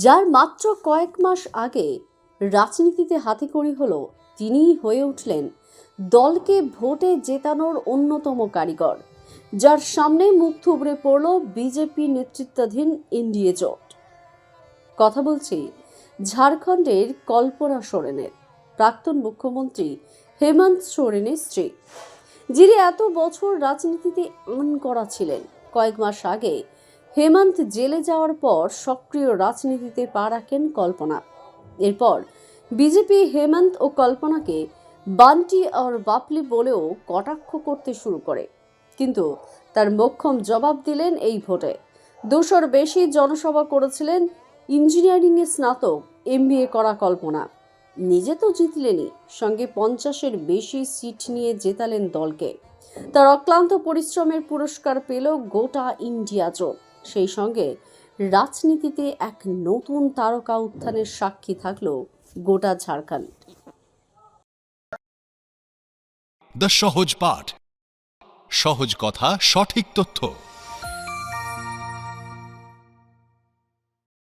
যার মাত্র কয়েক মাস আগে রাজনীতিতে হাতেখড়ি হলো, তিনিই হয়ে উঠলেন দলকে ভোটে জেতানোর অন্যতম কারিগর, যার সামনে মুখ থুবড়ে পড়ল বিজেপি নেতৃত্বাধীন এনডিএ জোট। কথা বলছি ঝাড়খণ্ডের কল্পনা সোরেনের, প্রাক্তন মুখ্যমন্ত্রী হেমন্ত সোরেনের স্ত্রী, যিনি এত বছর রাজনীতিতে আনকড়া ছিলেন। কয়েক মাস আগে হেমন্ত জেলে যাওয়ার পর সক্রিয় রাজনীতিতে পা রাখেন কল্পনা। এরপর বিজেপি হেমন্ত ও কল্পনাকে বান্টি আর বাপলি বলেও কটাক্ষ করতে শুরু করে, কিন্তু তার মোক্ষম জবাব দিলেন এই ভোটে। 200-র বেশি জনসভা করেছিলেন ইঞ্জিনিয়ারিংয়ে স্নাতক এমবিএ করা কল্পনা। নিজে তো জিতলেনই, সঙ্গে 50-এর বেশি সিট নিয়ে জেতালেন দলকে। তার অক্লান্ত পরিশ্রমের পুরস্কার পেল গোটা ইন্ডিয়া জোট। সেই সঙ্গে রাজনীতিতে এক নতুন তারকা উত্থানের সাক্ষী থাকলো গোটা ঝাড়খণ্ড। দ্য সহজ পাঠ, সহজ কথা, সঠিক তথ্য।